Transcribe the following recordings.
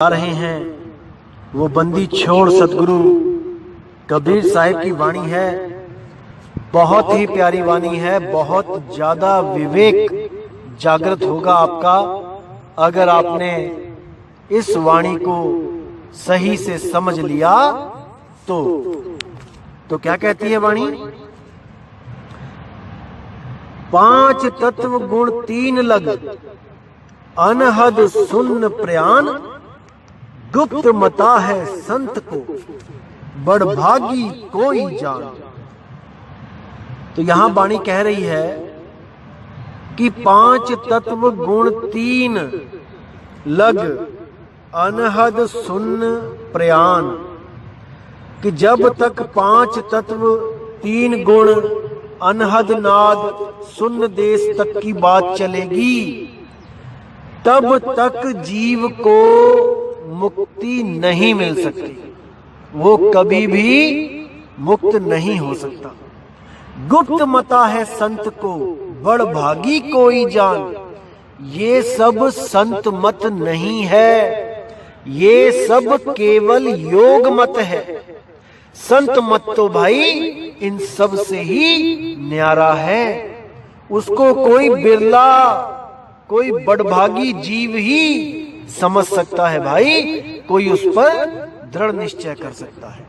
आ रहे हैं वो बंदी छोड़ सतगुरु कबीर साहिब की वाणी है। बहुत ही प्यारी वाणी है, बहुत ज्यादा विवेक जागृत होगा आपका अगर आपने इस वाणी को सही से समझ लिया तो क्या कहती है वाणी? 5 तत्व गुण 3 लग, अनहद सुन्न प्रयाण, गुप्त मता है संत को, बड़भागी कोई जान। तो यहां वाणी कह रही है कि 5 तत्व गुण 3 लग, अनहद सुन्न प्रयाण, कि जब तक 5 तत्व 3 गुण अनहद नाद सुन्न देश तक की बात चलेगी, तब तक जीव को मुक्ति नहीं मिल सकती, वो कभी भी मुक्त नहीं हो सकता। गुप्त मता है संत को, बड़ भागी कोई जान। ये सब संत मत नहीं है, ये सब केवल योग मत है। संत मत तो भाई इन सब से ही न्यारा है। उसको कोई बिरला, कोई बड़भागी जीव ही समझ सकता है भाई, कोई उस पर दृढ़ निश्चय कर सकता है।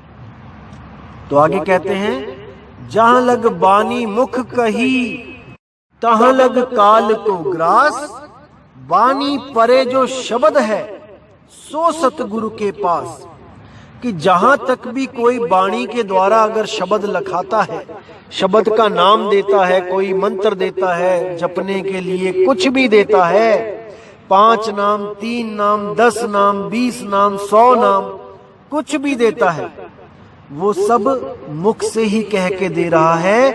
तो आगे कहते हैं, जहां लग बानी मुख कही, तहां लग काल को ग्रास, बानी परे जो शब्द है सो सतगुरु के पास। कि जहां तक भी कोई वाणी के द्वारा अगर शब्द लखाता है, शब्द का नाम देता है, कोई मंत्र देता है जपने के लिए, कुछ भी देता है, 5 नाम, 3 नाम, 10 नाम, 20 नाम, 100 नाम, कुछ भी देता है, वो सब मुख से ही कह के दे रहा है।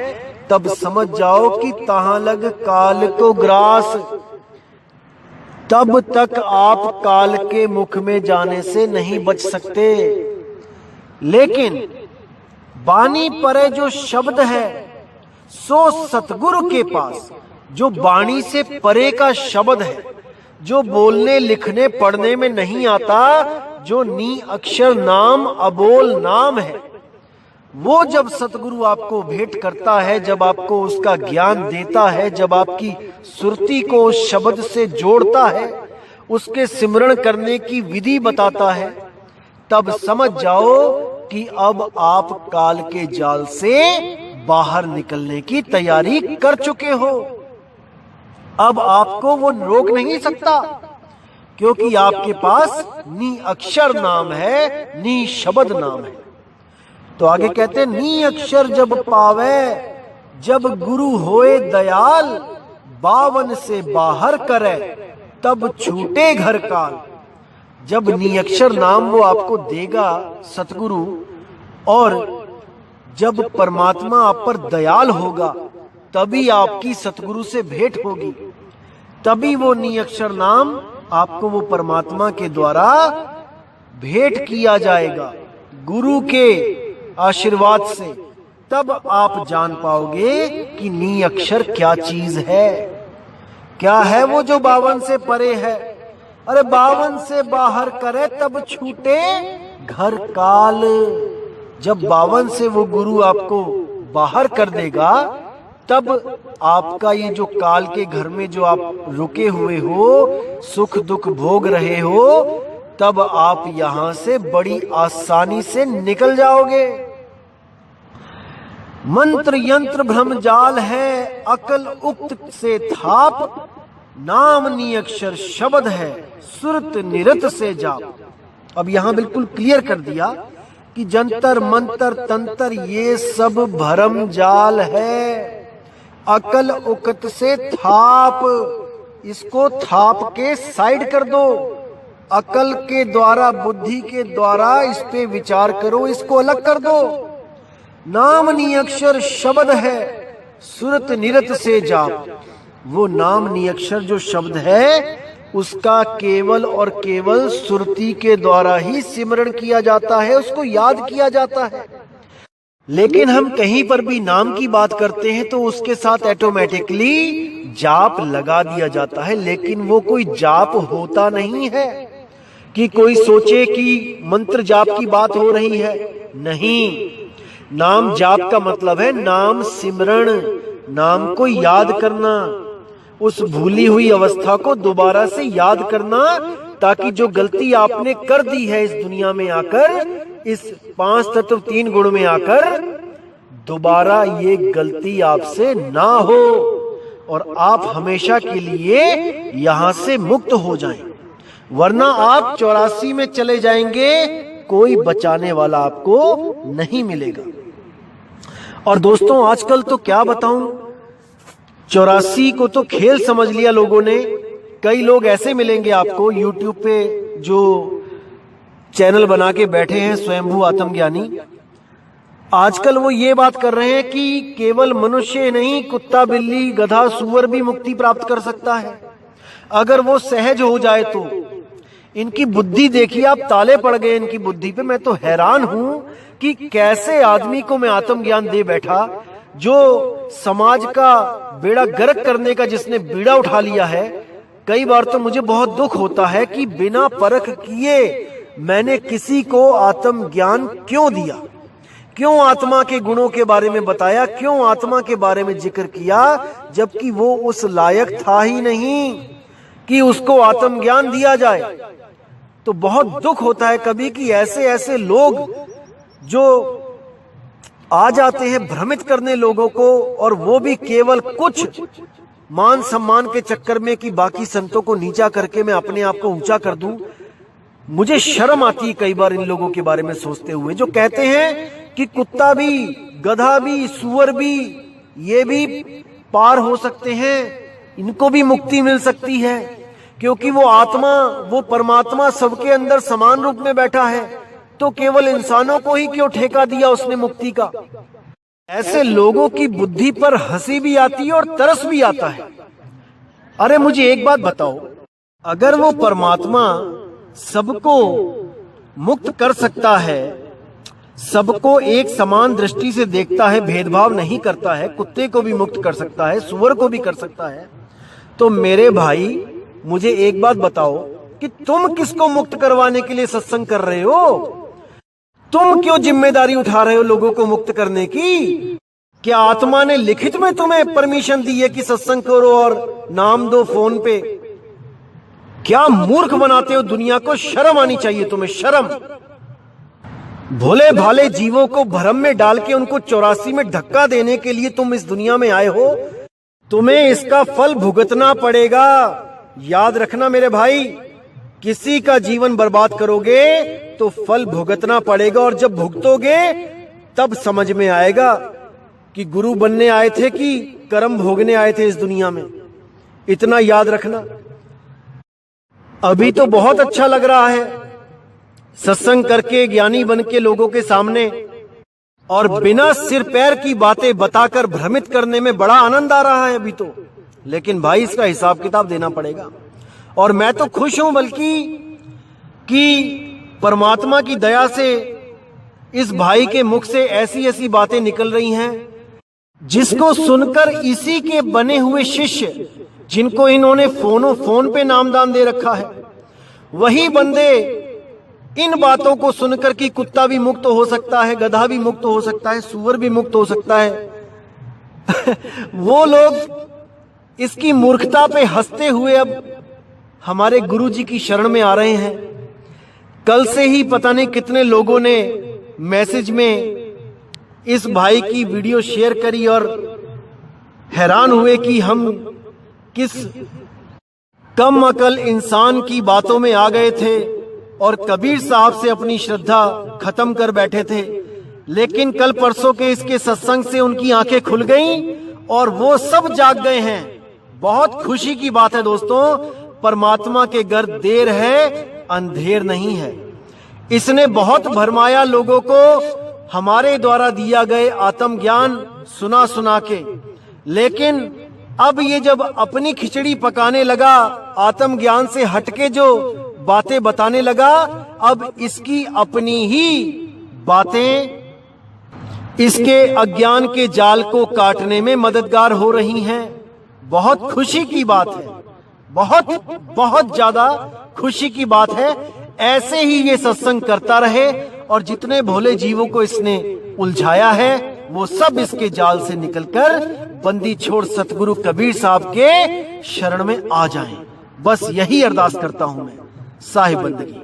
तब समझ जाओ कि तहां लग काल को ग्रास, तब तक आप काल के मुख में जाने से नहीं बच सकते। लेकिन बानी परे जो शब्द है सो सतगुरु के पास, जो वाणी से परे का शब्द है, जो बोलने लिखने पढ़ने में नहीं आता, जो नी अक्षर नाम अबोल नाम है, वो जब सतगुरु आपको भेंट करता है, जब आपको उसका ज्ञान देता है, जब आपकी सुरती को उस शब्द से जोड़ता है, उसके सिमरण करने की विधि बताता है, तब समझ जाओ कि अब आप काल के जाल से बाहर निकलने की तैयारी कर चुके हो। अब आपको वो रोक नहीं सकता, क्योंकि आपके पास नी अक्षर नाम है, नी शब्द नाम है। तो आगे कहते हैं, नी अक्षर जब पावे, जब गुरु होए दयाल, 52 से बाहर करे, तब छूटे घर काल। जब नी अक्षर नाम वो आपको देगा सतगुरु, और जब परमात्मा आप पर दयाल होगा, तभी आपकी सतगुरु से भेंट होगी, तभी वो नी अक्षर नाम आपको वो परमात्मा के द्वारा भेंट किया जाएगा, गुरु के आशीर्वाद से। तब आप जान पाओगे कि नी अक्षर क्या चीज है, क्या है वो जो 52 से परे है। अरे 52 से बाहर करे तब छूटे घर काल। जब 52 से वो गुरु आपको बाहर कर देगा, तब आपका ये जो काल के घर में जो आप रुके हुए हो, सुख दुख भोग रहे हो, तब आप यहां से बड़ी आसानी से निकल जाओगे। मंत्र यंत्र भ्रम जाल है, अकल उक्त से थाप, नाम नी अक्षर शब्द है, सुरत निरत से जाप। अब यहां बिल्कुल क्लियर कर दिया कि जंतर मंतर तंत्र ये सब भरम जाल है। अकल उक्त से थाप, इसको थाप के साइड कर दो। अकल के द्वारा, बुद्धि के द्वारा इस पे विचार करो, इसको अलग कर दो। नाम नी अक्षर शब्द है, सुरत निरत से जाप। वो नाम नी अक्षर जो शब्द है, उसका केवल और केवल सुरती के द्वारा ही सिमरण किया जाता है, उसको याद किया जाता है। लेकिन हम कहीं पर भी नाम की बात करते हैं तो उसके साथ ऑटोमेटिकली जाप लगा दिया जाता है, लेकिन वो कोई जाप होता नहीं है, कि कोई सोचे कि मंत्र जाप की बात हो रही है। नहीं, नाम जाप का मतलब है नाम सिमरण, नाम को याद करना, उस भूली हुई अवस्था को दोबारा से याद करना, ताकि जो गलती आपने कर दी है इस दुनिया में आकर, इस 5 तत्व 3 गुण में आकर, दोबारा ये गलती आपसे ना हो और आप हमेशा के लिए यहां से मुक्त हो जाएं। वरना आप 84 में चले जाएंगे, कोई बचाने वाला आपको नहीं मिलेगा। और दोस्तों आजकल तो क्या बताऊं, 84 को तो खेल समझ लिया लोगों ने। कई लोग ऐसे मिलेंगे आपको YouTube पे जो चैनल बना के बैठे हैं, स्वयंभू आत्मज्ञानी। आजकल वो ये बात कर रहे हैं कि केवल मनुष्य नहीं, कुत्ता बिल्ली गधा सूअर भी मुक्ति प्राप्त कर सकता है अगर वो सहज हो जाए तो। इनकी बुद्धि देखिए आप, ताले पड़ गए इनकी बुद्धि पे। मैं तो हैरान हूं कि कैसे आदमी को मैं आत्मज्ञान दे बैठा, जो समाज का बेड़ा गर्क करने का जिसने बीड़ा उठा लिया है। कई बार तो मुझे बहुत दुख होता है कि बिना परख किए मैंने किसी को आत्मज्ञान क्यों दिया, क्यों आत्मा के गुणों के बारे में बताया, क्यों आत्मा के बारे में जिक्र किया, जबकि वो उस लायक था ही नहीं कि उसको आत्मज्ञान दिया जाए। तो बहुत दुख होता है कभी कि ऐसे ऐसे लोग जो आ जाते हैं भ्रमित करने लोगों को, और वो भी केवल कुछ मान सम्मान के चक्कर में कि बाकी संतों को नीचा करके मैं अपने आप को ऊंचा कर दूं। मुझे शर्म आती है कई बार इन लोगों के बारे में सोचते हुए, जो कहते हैं कि कुत्ता भी गधा भी सूअर भी ये भी पार हो सकते हैं, इनको भी मुक्ति मिल सकती है, क्योंकि वो आत्मा, वो परमात्मा सबके अंदर समान रूप में बैठा है, तो केवल इंसानों को ही क्यों ठेका दिया उसने मुक्ति का। ऐसे लोगों की बुद्धि पर हंसी भी आती है और तरस भी आता है। अरे मुझे एक बात बताओ, अगर वो परमात्मा सबको मुक्त कर सकता है, सबको एक समान दृष्टि से देखता है, भेदभाव नहीं करता है, कुत्ते को भी मुक्त कर सकता है, सूअर को भी कर सकता है, तो मेरे भाई मुझे एक बात बताओ कि तुम किसको मुक्त करवाने के लिए सत्संग कर रहे हो? तुम क्यों जिम्मेदारी उठा रहे हो लोगों को मुक्त करने की? क्या आत्मा ने लिखित में तुम्हें परमिशन दी है कि सत्संग करो और नाम दो फोन पे? क्या मूर्ख बनाते हो दुनिया को, शर्म आनी चाहिए तुम्हें, शर्म। भोले भाले जीवों को भ्रम में डाल के उनको 84 में धक्का देने के लिए तुम इस दुनिया में आए हो, तुम्हें इसका फल भुगतना पड़ेगा। याद रखना मेरे भाई, किसी का जीवन बर्बाद करोगे तो फल भुगतना पड़ेगा, और जब भुगतोगे तब समझ में आएगा कि गुरु बनने आए थे कि कर्म भोगने आए थे इस दुनिया में। इतना याद रखना। अभी तो बहुत अच्छा लग रहा है सत्संग करके, ज्ञानी बन के लोगों के सामने, और बिना सिर पैर की बातें बताकर भ्रमित करने में बड़ा आनंद आ रहा है अभी तो। लेकिन भाई इसका हिसाब किताब देना पड़ेगा। और मैं तो खुश हूं बल्कि कि परमात्मा की दया से इस भाई के मुख से ऐसी ऐसी बातें निकल रही हैं जिसको सुनकर इसी के बने हुए शिष्य, जिनको इन्होंने फोन पे नामदान दे रखा है, वही बंदे इन बातों को सुनकर कि कुत्ता भी मुक्त हो सकता है, गधा भी मुक्त हो सकता है, सूअर भी मुक्त हो सकता है वो लोग इसकी मूर्खता पे हंसते हुए अब हमारे गुरुजी की शरण में आ रहे हैं। कल से ही पता नहीं कितने लोगों ने मैसेज में इस भाई की वीडियो शेयर करी और हैरान हुए कि हम किस कम अकल इंसान की बातों में आ गए थे और कबीर साहब से अपनी श्रद्धा खत्म कर बैठे थे। लेकिन कल परसों के इसके सत्संग से उनकी आंखें खुल गईं और वो सब जाग गए हैं। बहुत खुशी की बात है दोस्तों, परमात्मा के घर देर है अंधेर नहीं है। इसने बहुत भरमाया लोगों को हमारे द्वारा दिया गए आत्मज्ञान सुना सुना के, लेकिन अब ये जब अपनी खिचड़ी पकाने लगा, आत्मज्ञान से हटके जो बातें बताने लगा, अब इसकी अपनी ही बातें इसके अज्ञान के जाल को काटने में मददगार हो रही हैं। बहुत खुशी की बात है, बहुत बहुत ज्यादा खुशी की बात है। ऐसे ही ये सत्संग करता रहे और जितने भोले जीवों को इसने उलझाया है वो सब इसके जाल से निकलकर बंदी छोड़ सतगुरु कबीर साहब के शरण में आ जाएं। बस यही अरदास करता हूं मैं साहिब बंदगी।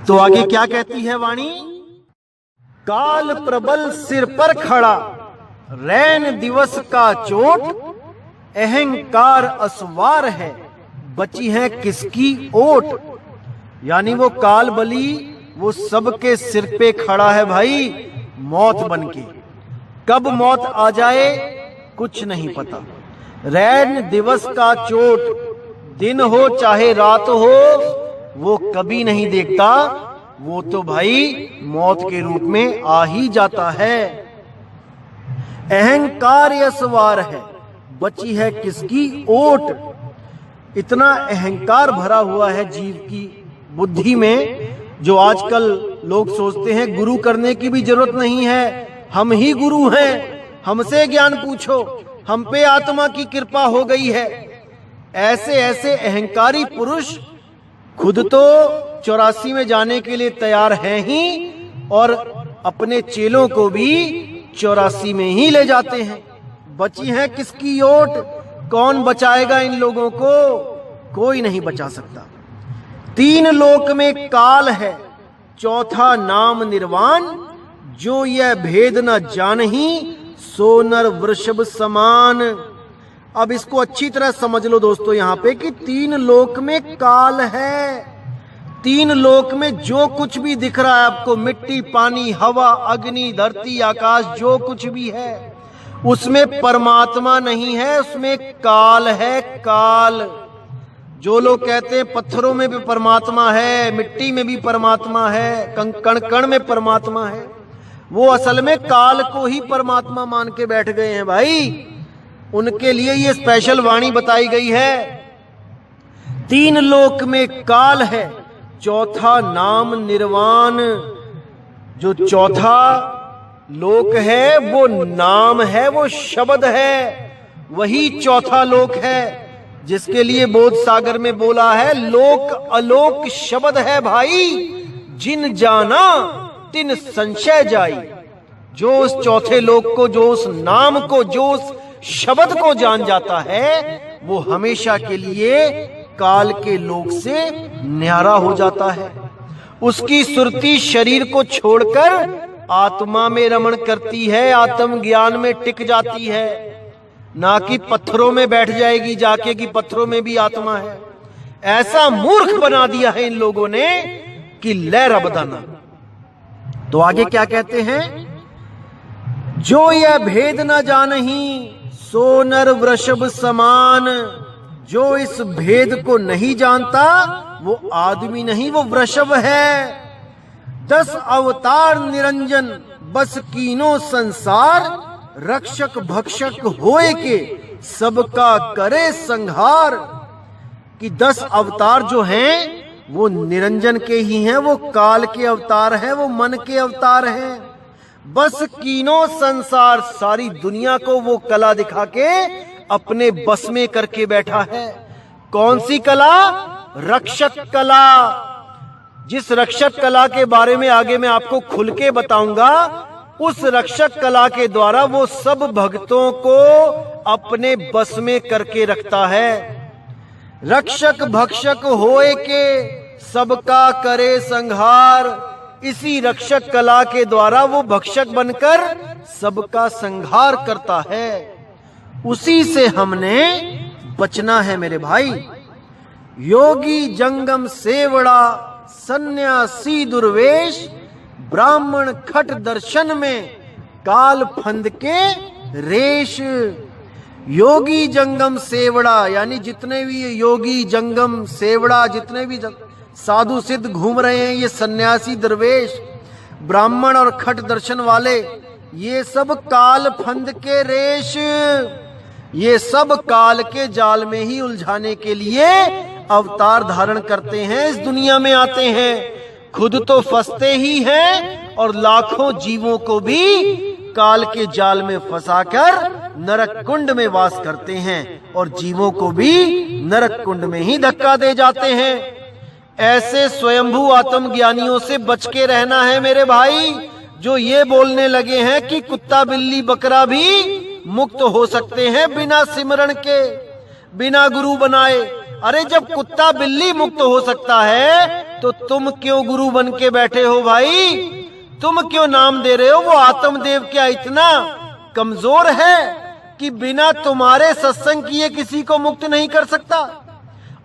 तो आगे क्या कहती है वाणी? काल प्रबल सिर पर खड़ा, रैन दिवस का चोट, अहंकार असवार है, बची है किसकी ओट। यानी वो काल बली वो सबके सिर पे खड़ा है भाई, मौत बनके। कब मौत आ जाए कुछ नहीं पता। रैन दिवस का चोट, दिन हो चाहे रात हो, वो कभी नहीं देखता, वो तो भाई मौत के रूप में आ ही जाता है। अहंकार असवार है, बची है किसकी ओट। इतना अहंकार भरा हुआ है जीव की बुद्धि में, जो आजकल लोग सोचते हैं गुरु करने की भी जरूरत नहीं है, हम ही गुरु हैं, हमसे ज्ञान पूछो, हम पे आत्मा की कृपा हो गई है। ऐसे ऐसे अहंकारी पुरुष खुद तो 84 में जाने के लिए तैयार हैं ही और अपने चेलों को भी 84 में ही ले जाते हैं। बची है किसकी ओट? कौन बचाएगा इन लोगों को? कोई नहीं बचा सकता। 3 लोक में काल है, चौथा नाम निर्वाण, जो यह भेद न जानही, सो नर वृषभ समान। अब इसको अच्छी तरह समझ लो दोस्तों यहाँ पे कि 3 लोक में काल है। 3 लोक में जो कुछ भी दिख रहा है आपको, मिट्टी, पानी, हवा, अग्नि, धरती, आकाश, जो कुछ भी है उसमें परमात्मा नहीं है, उसमें काल है। काल। जो लोग कहते हैं पत्थरों में भी परमात्मा है, मिट्टी में भी परमात्मा है, कण कण में परमात्मा है, वो असल में काल को ही परमात्मा मान के बैठ गए हैं भाई। उनके लिए ये स्पेशल वाणी बताई गई है। 3 लोक में काल है, चौथा नाम निर्वाण। जो चौथा लोक है वो नाम है, वो शब्द है, वही चौथा लोक है, जिसके लिए बोध सागर में बोला है लोक अलोक शब्द है भाई, जिन जाना तिन संशय जाई। जो उस चौथे लोक को, जो उस नाम को, जो उस शब्द को जान जाता है, वो हमेशा के लिए काल के लोक से न्यारा हो जाता है। उसकी सुरती शरीर को छोड़कर आत्मा में रमण करती है, आत्म ज्ञान में टिक जाती है, ना कि पत्थरों में बैठ जाएगी जाके कि पत्थरों में भी आत्मा है। ऐसा मूर्ख बना दिया है इन लोगों ने कि लै रबदाना। तो आगे क्या कहते हैं? जो यह भेद न जानही, सो नर वृषभ समान। जो इस भेद को नहीं जानता वो आदमी नहीं, वो वृषभ है। 10 अवतार निरंजन, बस कीनो संसार, रक्षक भक्षक होए के सबका करे संहार। कि 10 अवतार जो हैं वो निरंजन के ही हैं, वो काल के अवतार हैं, वो मन के अवतार हैं। बस कीनो संसार, सारी दुनिया को वो कला दिखा के अपने बस में करके बैठा है। कौन सी कला? रक्षक कला। जिस रक्षक कला के बारे में आगे मैं आपको खुल के बताऊंगा, उस रक्षक कला के द्वारा वो सब भक्तों को अपने बस में करके रखता है। रक्षक भक्षक होए के सबका करे संहार। इसी रक्षक कला के द्वारा वो भक्षक बनकर सबका संहार करता है। उसी से हमने बचना है मेरे भाई। योगी जंगम सेवड़ा, सन्यासी दुर्वेश, ब्राह्मण खट दर्शन में, काल फंद के रेश। योगी जंगम सेवड़ा यानी जितने भी योगी जंगम सेवड़ा, जितने भी साधु सिद्ध घूम रहे हैं, ये सन्यासी दरवेश, ब्राह्मण और खट दर्शन वाले, ये सब काल फंद के रेश, ये सब काल के जाल में ही उलझाने के लिए अवतार धारण करते हैं, इस दुनिया में आते हैं। खुद तो फंसते ही हैं और लाखों जीवों को भी काल के जाल में फंसाकर नरक कुंड में वास करते हैं और जीवों को भी नरक कुंड में ही धक्का दे जाते हैं। ऐसे स्वयंभू आत्मज्ञानियों से बच के रहना है मेरे भाई, जो ये बोलने लगे हैं कि कुत्ता बिल्ली बकरा भी मुक्त हो सकते हैं बिना सिमरण के, बिना गुरु बनाए। अरे जब कुत्ता बिल्ली मुक्त हो सकता है तो तुम क्यों गुरु बन के बैठे हो भाई? तुम क्यों नाम दे रहे हो? वो आत्मदेव क्या इतना कमजोर है कि बिना तुम्हारे सत्संग किए किसी को मुक्त नहीं कर सकता?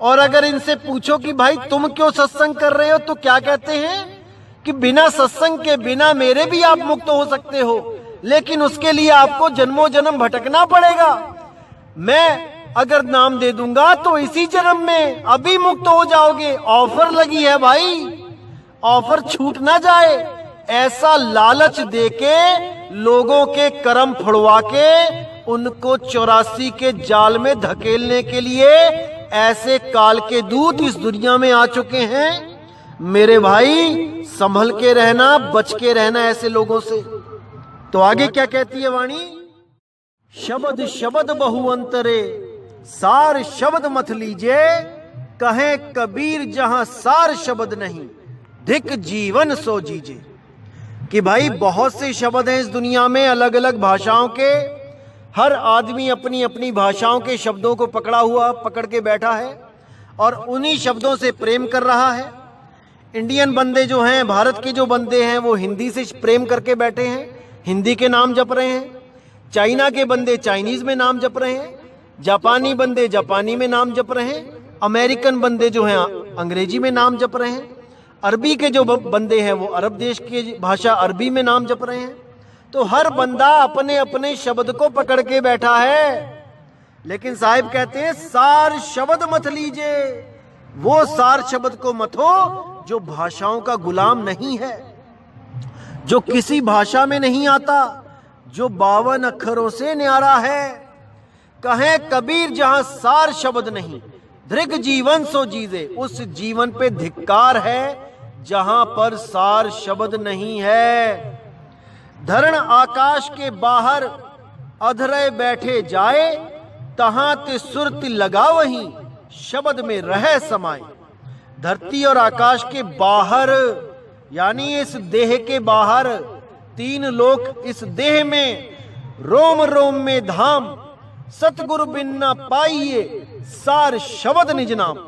और अगर इनसे पूछो कि भाई तुम क्यों सत्संग कर रहे हो, तो क्या कहते हैं कि बिना सत्संग के, बिना मेरे भी आप मुक्त हो सकते हो, लेकिन उसके लिए आपको जन्मों जन्म भटकना पड़ेगा। मैं अगर नाम दे दूंगा तो इसी जन्म में अभी मुक्त हो जाओगे। ऑफर लगी है भाई, ऑफर छूट ना जाए। ऐसा लालच देके लोगों के कर्म फुड़वा के उनको 84 के जाल में धकेलने के लिए ऐसे काल के दूत इस दुनिया में आ चुके हैं। मेरे भाई संभल के रहना, बच के रहना ऐसे लोगों से। तो आगे क्या कहती है वाणी? शब्द शब्द बहु अंतरे, सार शब्द मत लीजिए, कहे कबीर जहां सार शब्द नहीं, धिक जीवन सो जीजे। कि भाई बहुत से शब्द हैं इस दुनिया में, अलग अलग भाषाओं के। हर आदमी अपनी अपनी भाषाओं के शब्दों को पकड़ के बैठा है और उन्हीं शब्दों से प्रेम कर रहा है। इंडियन बंदे जो हैं, भारत के जो बंदे हैं, वो हिंदी से प्रेम करके बैठे हैं, हिंदी के नाम जप रहे हैं। चाइना के बंदे चाइनीज में नाम जप रहे हैं, जापानी बंदे जापानी में नाम जप रहे हैं, अमेरिकन बंदे जो हैं अंग्रेजी में नाम जप रहे हैं, अरबी के जो बंदे हैं वो अरब देश की भाषा अरबी में नाम जप रहे हैं। तो हर बंदा अपने अपने शब्द को पकड़ के बैठा है। लेकिन साहिब कहते हैं सार शब्द मत लीजिए, वो सार शब्द को मत हो जो भाषाओं का गुलाम नहीं है, जो किसी भाषा में नहीं आता, जो 52 अक्षरों से न्यारा है। कहे कबीर जहां सार शब्द नहीं, दृग जीवन सो जीजे। उस जीवन पे धिक्कार है जहां पर सार शब्द नहीं है। धरण आकाश के बाहर अधरे बैठे जाए, तहां ते सुरति लगा वहीं शब्द में रह समाए। धरती और आकाश के बाहर यानी इस देह के बाहर, 3 लोक इस देह में, रोम रोम में धाम, सतगुरु बिन न पाइए सार शब्द निज नाम।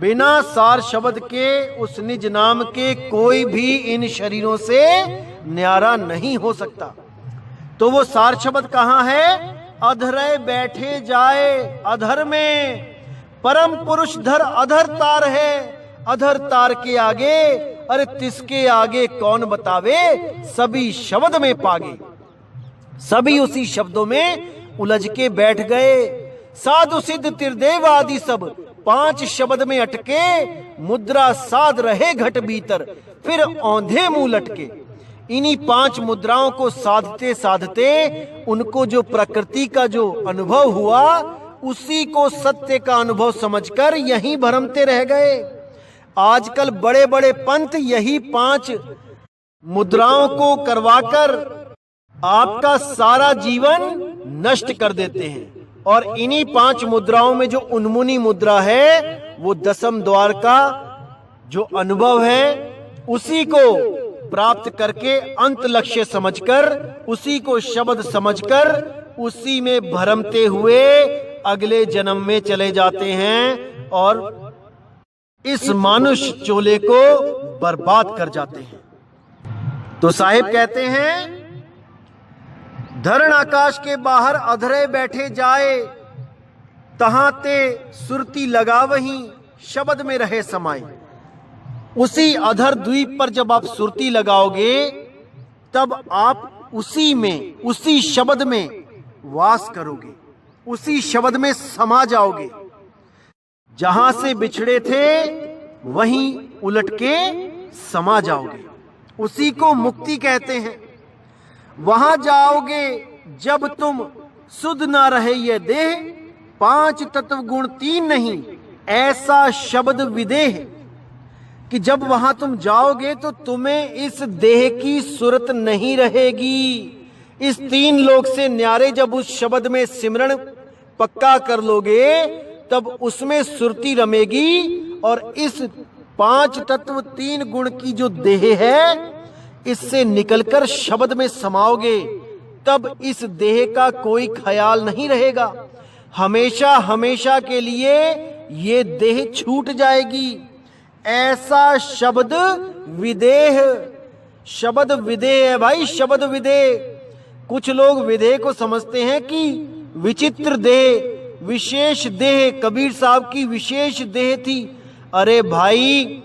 बिना सार शब्द के, उस निज नाम के, कोई भी इन शरीरों से न्यारा नहीं हो सकता। तो वो सार शब्द कहां है? अधरे बैठे जाए, अधर में। परम पुरुष धर अधर तार है, अधर तार के आगे, अरे तिसके आगे कौन बतावे, सभी शब्द में पागे। सभी उसी शब्दों में उलझ के बैठ गए। साधु सिद्ध त्रिदेव आदि सब 5 शब्द में अटके, मुद्रा साध रहे घट भीतर, फिर औंधे मुंह लटके। इन्हीं 5 मुद्राओं को साधते साधते उनको जो प्रकृति का जो अनुभव हुआ, उसी को सत्य का अनुभव समझकर यहीं भरमते रह गए। आजकल बड़े बड़े पंथ यही 5 मुद्राओं को करवाकर आपका सारा जीवन नष्ट कर देते हैं। और इन्हीं 5 मुद्राओं में जो उन्मुनी मुद्रा है, वो 10वें द्वार का जो अनुभव है, उसी को प्राप्त करके अंत लक्ष्य समझकर, उसी को शब्द समझकर, उसी में भरमते हुए अगले जन्म में चले जाते हैं और इस मानुष चोले को बर्बाद कर जाते हैं। तो साहिब कहते हैं धरण आकाश के बाहर अधरे बैठे जाए, तहां ते सुरती लगा वहीं शब्द में रहे समाए। उसी अधर द्वीप पर जब आप सुरती लगाओगे, तब आप उसी में, उसी शब्द में वास करोगे, उसी शब्द में समा जाओगे। जहां से बिछड़े थे वहीं उलट के समा जाओगे। उसी को मुक्ति कहते हैं। वहां जाओगे जब तुम, सुध ना रहे ये देह, 5 तत्व गुण 3 नहीं, ऐसा शब्द विदेह। कि जब वहां तुम जाओगे तो तुम्हें इस देह की सुरत नहीं रहेगी। इस 3 लोक से न्यारे जब उस शब्द में सिमरण पक्का कर लोगे, तब उसमें सुरती रमेगी और इस पांच तत्व तीन गुण की जो देह है, इससे निकलकर शब्द में समाओगे तब इस देह का कोई ख्याल नहीं रहेगा। हमेशा हमेशा के लिए ये देह छूट जाएगी। ऐसा शब्द विदेह, शब्द विदेह है भाई, शब्द विदेह। कुछ लोग विदेह को समझते हैं कि विचित्र देह, विशेष देह, कबीर साहब की विशेष देह थी। अरे भाई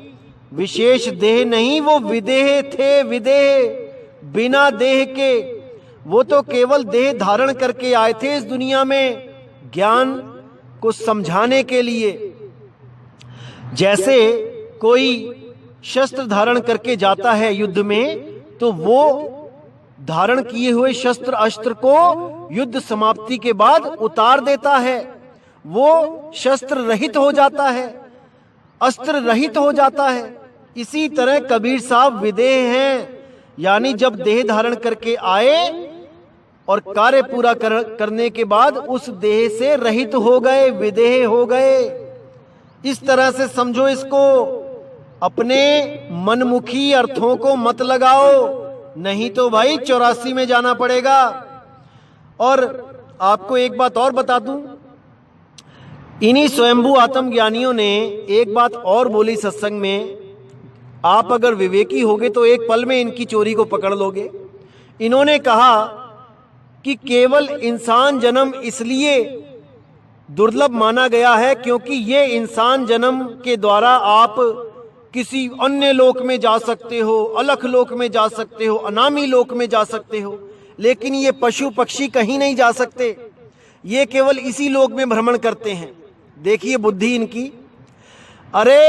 विशेष देह नहीं, वो विदेह थे, विदेह, बिना देह के। वो तो केवल देह धारण करके आए थे इस दुनिया में ज्ञान को समझाने के लिए। जैसे कोई शस्त्र धारण करके जाता है युद्ध में, तो वो धारण किए हुए शस्त्र अस्त्र को युद्ध समाप्ति के बाद उतार देता है, वो शस्त्र रहित हो जाता है, अस्त्र रहित हो जाता है। इसी तरह कबीर साहब विदेह हैं, यानी जब देह धारण करके आए और कार्य पूरा करने के बाद उस देह से रहित हो गए, विदेह हो गए। इस तरह से समझो इसको, अपने मनमुखी अर्थों को मत लगाओ, नहीं तो भाई 84 में जाना पड़ेगा। और आपको एक बात और बता दूं, इन्हीं स्वयंभू आत्मज्ञानियों ने एक बात और बोली सत्संग में। आप अगर विवेकी होगे तो एक पल में इनकी चोरी को पकड़ लोगे। इन्होंने कहा कि केवल इंसान जन्म इसलिए दुर्लभ माना गया है क्योंकि ये इंसान जन्म के द्वारा आप किसी अन्य लोक में जा सकते हो, अलख लोक में जा सकते हो, अनामी लोक में जा सकते हो, लेकिन ये पशु पक्षी कहीं नहीं जा सकते। ये केवल इसी लोक में भ्रमण करते हैं। देखिए बुद्धि इनकी। अरे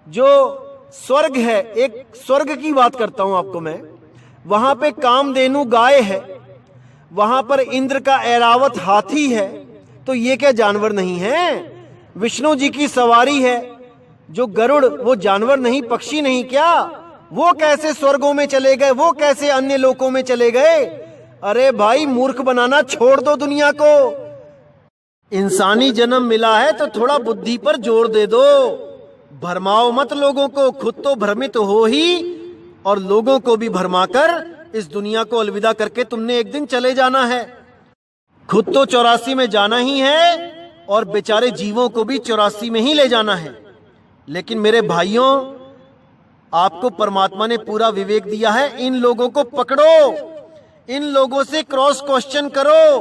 जो स्वर्ग है, एक स्वर्ग की बात करता हूं आपको मैं, वहां पे कामधेनु गाय है, वहां पर इंद्र का ऐरावत हाथी है, तो ये क्या जानवर नहीं है? विष्णु जी की सवारी है जो गरुड़, वो जानवर नहीं, पक्षी नहीं क्या? वो कैसे स्वर्गों में चले गए, वो कैसे अन्य लोकों में चले गए? अरे भाई मूर्ख बनाना छोड़ दो दुनिया को। इंसानी जन्म मिला है तो थोड़ा बुद्धि पर जोर दे दो, भरमाओ मत लोगों को। खुद तो भ्रमित हो ही और लोगों को भी भरमाकर इस दुनिया को अलविदा करके तुमने एक दिन चले जाना है। खुद तो 84 में जाना ही है और बेचारे जीवों को भी 84 में ही ले जाना है। लेकिन मेरे भाइयों, आपको परमात्मा ने पूरा विवेक दिया है। इन लोगों को पकड़ो, इन लोगों से क्रॉस क्वेश्चन करो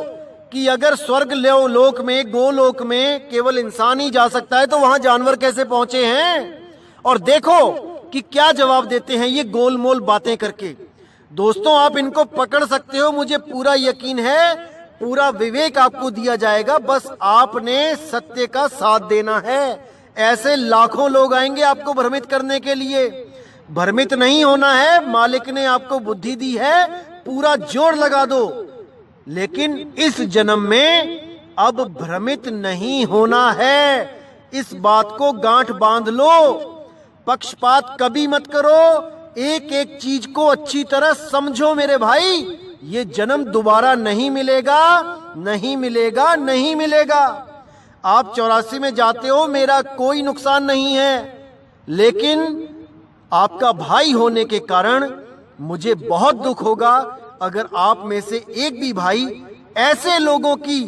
कि अगर स्वर्ग लोक में, गोलोक में केवल इंसान ही जा सकता है तो वहां जानवर कैसे पहुंचे हैं? और देखो कि क्या जवाब देते हैं ये गोलमोल बातें करके। दोस्तों आप इनको पकड़ सकते हो, मुझे पूरा यकीन है, पूरा विवेक आपको दिया जाएगा। बस आपने सत्य का साथ देना है। ऐसे लाखों लोग आएंगे आपको भ्रमित करने के लिए। भ्रमित नहीं होना है, मालिक ने आपको बुद्धि दी है, पूरा जोर लगा दो। लेकिन इस जन्म में अब भ्रमित नहीं होना है, इस बात को गांठ बांध लो। पक्षपात कभी मत करो, एक एक चीज को अच्छी तरह समझो मेरे भाई। ये जन्म दोबारा नहीं मिलेगा, नहीं मिलेगा, नहीं मिलेगा। आप 84 में जाते हो, मेरा कोई नुकसान नहीं है, लेकिन आपका भाई होने के कारण मुझे बहुत दुख होगा अगर आप में से एक भी भाई ऐसे लोगों की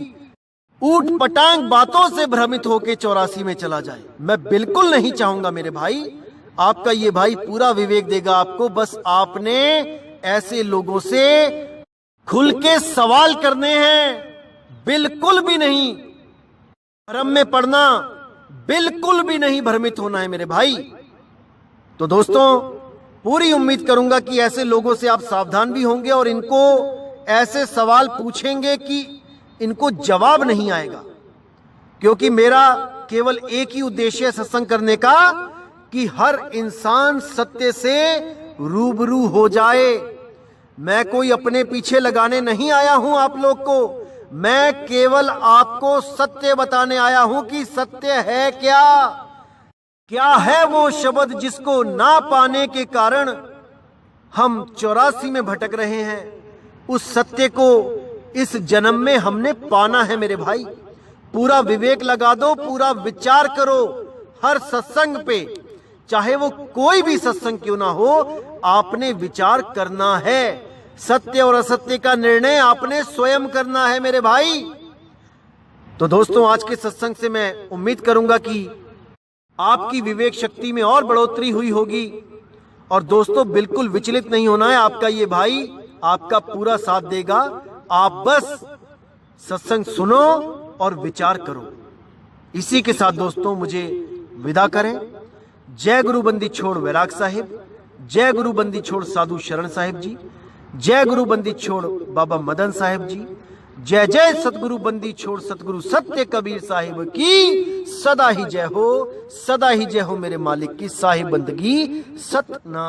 ऊट पटांग बातों से भ्रमित होकर 84 में चला जाए। मैं बिल्कुल नहीं चाहूंगा मेरे भाई। आपका ये भाई पूरा विवेक देगा आपको। बस आपने ऐसे लोगों से खुल के सवाल करने हैं, बिल्कुल भी नहीं भ्रम में पड़ना, बिल्कुल भी नहीं भ्रमित होना है मेरे भाई। तो दोस्तों पूरी उम्मीद करूंगा कि ऐसे लोगों से आप सावधान भी होंगे और इनको ऐसे सवाल पूछेंगे कि इनको जवाब नहीं आएगा। क्योंकि मेरा केवल एक ही उद्देश्य है सत्संग करने का कि हर इंसान सत्य से रूबरू हो जाए। मैं कोई अपने पीछे लगाने नहीं आया हूं आप लोग को, मैं केवल आपको सत्य बताने आया हूं कि सत्य है क्या। क्या है वो शब्द जिसको ना पाने के कारण हम 84 में भटक रहे हैं। उस सत्य को इस जन्म में हमने पाना है मेरे भाई। पूरा विवेक लगा दो, पूरा विचार करो। हर सत्संग पे चाहे वो कोई भी सत्संग क्यों ना हो, आपने विचार करना है। सत्य और असत्य का निर्णय आपने स्वयं करना है मेरे भाई। तो दोस्तों, आज के सत्संग से मैं उम्मीद करूंगा कि आपकी विवेक शक्ति में और बढ़ोतरी हुई होगी। और दोस्तों, बिल्कुल विचलित नहीं होना है। आपका ये भाई आपका पूरा साथ देगा। आप बस सत्संग सुनो और विचार करो। इसी के साथ दोस्तों मुझे विदा करें। जय गुरु बंदी छोड़ वैराग साहिब, जय गुरु बंदी छोड़ साधु शरण साहिब जी, जय गुरु बंदी छोड़ बाबा मदन साहिब जी, जय जय सतगुरु बंदी छोड़ सतगुरु सत्य कबीर साहिब की सदा ही जय हो, सदा ही जय हो मेरे मालिक की साहिब बंदगी सतनाम।